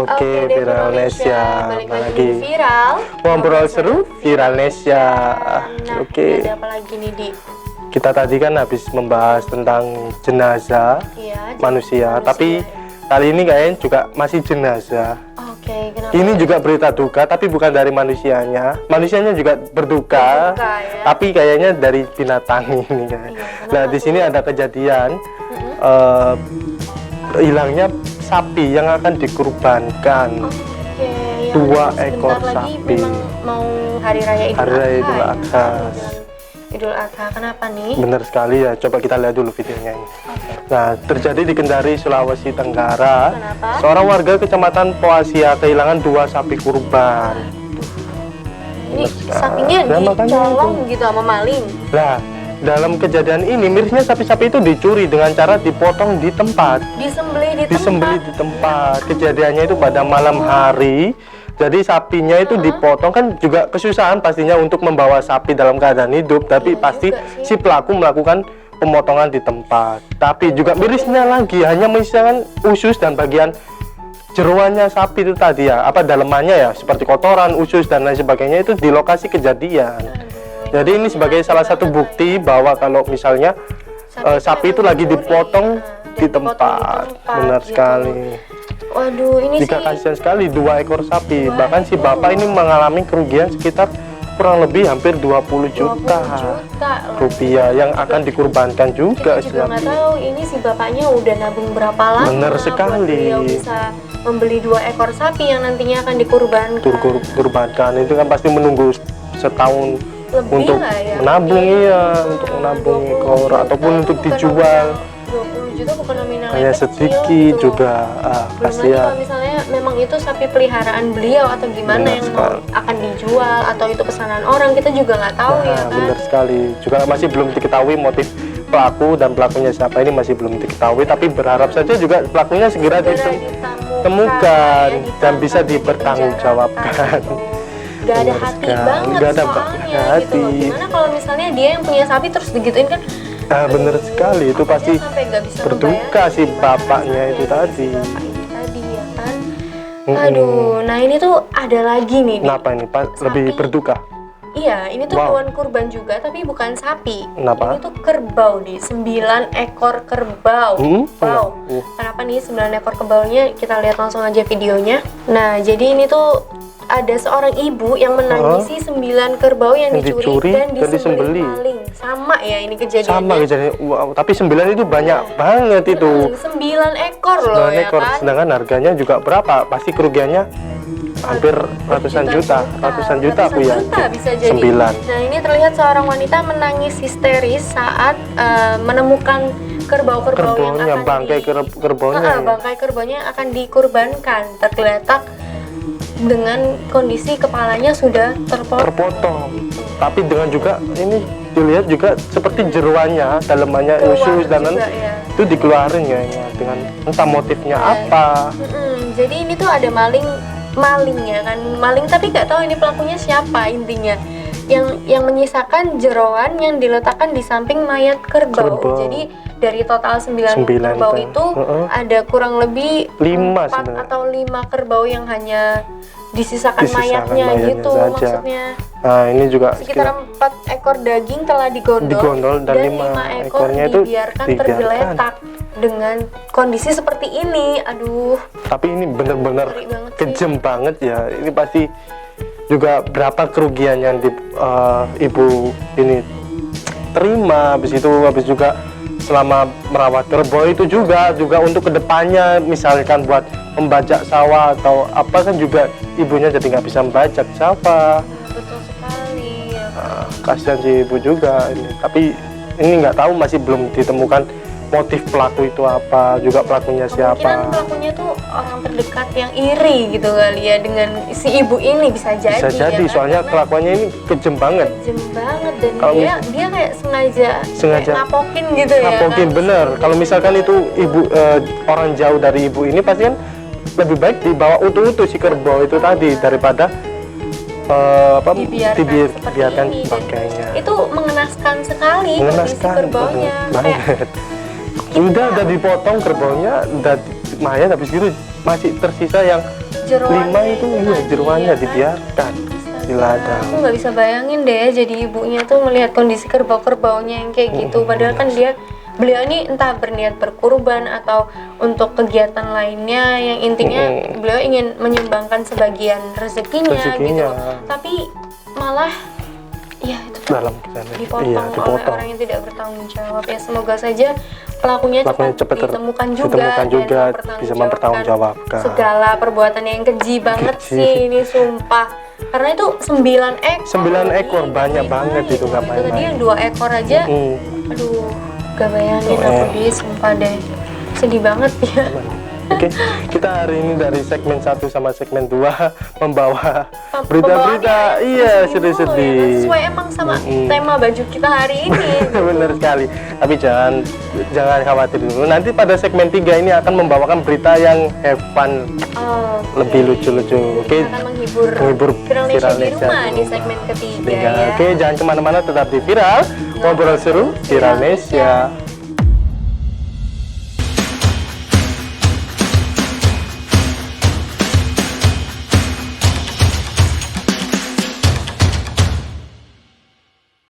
Oke, Viralnesia, balik apa lagi lagi? viral. Ngobrol seru, Viralnesia. Nah, Oke. ada apa lagi nih, Di? Kita tadi kan habis membahas tentang jenazah Iya, manusia, tapi kali ini kayaknya juga masih jenazah. Oke, kenapa? Ini juga berita duka, tapi bukan dari manusianya. Manusianya juga berduka, Berduka, ya. tapi kayaknya dari binatang ini kan. Iya, Nah, kenapa di sini tuh? ada kejadian hilangnya sapi yang akan dikurbankan. Oke, ya, Dua sebentar ekor lagi sapi. memang mau hari raya Idul Hari Raya Adha. Idul ya. Adha. Idul Adha, kenapa nih? Benar sekali ya, coba kita lihat dulu videonya ini. Oke. Nah, terjadi di Kendari, Sulawesi Tenggara. Kenapa? Seorang warga kecamatan Poasia kehilangan 2 sapi kurban. Ini Benar sekali. sapinya Nah, makanya dicolong gitu sama maling. Nah, dalam kejadian ini mirisnya sapi-sapi itu dicuri dengan cara dipotong di tempat. Disembelih Di tempat. Kejadiannya itu pada malam hari. Jadi sapinya itu dipotong, kan juga kesusahan pastinya untuk membawa sapi dalam keadaan hidup, tapi Iya pasti juga sih. si pelaku melakukan pemotongan di tempat. Tapi juga mirisnya lagi hanya menyisakan usus dan bagian jeroannya sapi itu tadi ya, apa dalemannya ya, seperti kotoran, usus dan lain sebagainya itu di lokasi kejadian. Jadi ini sebagai salah satu bukti bahwa kalau misalnya sapi itu lagi dipotong di tempat. Benar gitu. sekali. Waduh, ini Jika sih kasihan sekali 2 ekor sapi. 2 Bahkan si ekor. bapak ini mengalami kerugian sekitar kurang lebih hampir 20 20 juta juta loh. rupiah yang akan dikurbankan juga Kita juga nggak istilahnya. tahu ini si bapaknya udah nabung berapa lama. Bener buat sekali. beliau bisa membeli 2 ekor sapi yang nantinya akan dikurbankan. Kurbankan itu kan pasti menunggu setahun Lebih untuk lah ya. menabung, Lebih. iya, untuk menabung 20 ekor juta ataupun itu untuk bukan dijual. 20 juta bukan nominal yang Hanya kecil sedikit gitu loh. juga Belum lagi kasihan. kalau misalnya memang itu sapi peliharaan beliau atau gimana Benar yang sekali. akan dijual atau itu pesanan orang, kita juga nggak tahu ya kan. Benar sekali. Juga masih belum diketahui motif pelaku dan pelakunya siapa, ini masih belum diketahui, tapi berharap saja juga pelakunya segera ditemukan ya, dan bisa ditangkap, dipertanggungjawabkan. gitu. Gak ada Benar hati sekali. banget Gak ada soalnya gitu loh. hati. Gimana kalau misalnya dia yang punya sapi terus digituin kan? Benar sekali, itu Dia pasti sampai nggak bisa berduka membayangin si gimana bapaknya rasanya itu si tadi. bapak ini tadi ya kan. Aduh, nah ini tuh ada lagi nih. Di. Kenapa ini Pak lebih Sapi. berduka? Iya, ini tuh Wow. hewan kurban juga tapi bukan sapi. Kenapa? Ini tuh kerbau di 9 ekor kerbau. Wow. Kenapa nih 9 ekor kerbaunya? Kita lihat langsung aja videonya. Nah, jadi ini tuh ada seorang ibu yang menangisi 9 kerbau yang dicuri dan disembelih maling. Sama ya ini kejadiannya. Sama kejadiannya. Wow, tapi 9 itu banyak banget itu. 9 ekor loh 9 ya ekor, kan. sedangkan harganya juga berapa? Pasti kerugiannya hampir ratusan juta aku ya. Bisa jadi. 9. Nah, ini terlihat seorang wanita menangis histeris saat menemukan kerbau-kerbau yang Kerbaunya, akan bangkai kerbaunya. bangkai kerbaunya yang akan dikurbankan, tergeletak dengan kondisi kepalanya sudah Terpotong. Tapi dengan juga ini dilihat juga seperti jeruannya, dalemannya, Keluar usus dan juga, ya. itu dikeluarin ya dengan entah motifnya apa. Jadi ini tuh ada maling ya kan, maling tapi nggak tahu ini pelakunya siapa intinya. Yang menyisakan jeroan yang diletakkan di samping mayat kerbau. Jadi dari total 9 kerbau itu ada kurang lebih 5 4 atau 5 kerbau yang hanya disisakan mayatnya gitu saja. maksudnya. Nah, ini juga Sekitar 4 ekor daging telah digondol dan 5 ekornya itu dibiarkan tergeletak dengan kondisi seperti ini. Aduh. Tapi ini benar-benar Ngeri banget sih. kejam banget ya. Ini pasti juga berapa kerugian yang ibu ini terima. Habis juga selama merawat kerbau itu juga untuk kedepannya, misalkan buat membajak sawah atau apa kan juga ibunya jadi nggak bisa membajak sawah. Betul sekali ya. Kasihan si ibu juga ini. Tapi ini nggak tahu, masih belum ditemukan motif pelaku itu apa, juga pelakunya Kemungkinan siapa. pelakunya tuh orang terdekat yang iri gitu kali ya dengan si ibu ini, bisa jadi. Bisa jadi, ya kan? soalnya Karena kelakuannya ini kejem banget. kejem banget dan Kalau dia kayak sengaja kayak ngapokin gitu ya. Ngapokin, kan? bener. Kalau misalkan itu ibu orang jauh dari ibu ini, pasti kan lebih baik dibawa utuh-utuh si kerbau itu tadi daripada dibiarkan ini. pakainya. Itu mengenaskan sekali kondisi Mengenaskan kerbaunya. banget. Udah dipotong kerbaunya, udah mayat, habis gitu masih tersisa yang jeroannya 5 itu iya tadi, jeroannya ya kan? dibiarkan di ladang. Aku nggak bisa bayangin deh jadi ibunya tuh melihat kondisi kerbau-kerbaunya yang kayak gitu. Padahal kan beliau ini entah berniat berkurban atau untuk kegiatan lainnya yang intinya beliau ingin menyumbangkan sebagian rezekinya gitu. Tapi malah ya itu tuh Dalam kisahnya. dipotong Iya, oleh dipotong. orang yang tidak bertanggung jawab. Ya semoga saja pelakunya cepat ditemukan juga, dan bisa mempertanggungjawabkan segala perbuatan yang keji banget sih ini sumpah. Karena itu 9 ekor. 9 ekor banyak banget itu nggak Itu tadi main-main. yang 2 ekor aja. Aduh, gak bayangin aku di sumpah deh. Sedih banget ya. Oke, kita hari ini dari segmen 1 sama segmen 2 membawa berita-berita iya sedih-sedih. Ya, sesuai emang sama tema baju kita hari ini. Benar sekali. Tapi jangan khawatir dulu. Nanti pada segmen 3 ini akan membawakan berita yang have fun, lebih lucu-lucu. Oke. Akan menghibur Viralnesia di rumah di segmen ketiga ya. Oke, jangan kemana-mana, tetap di Viral, ngobrol seru Viralnesia.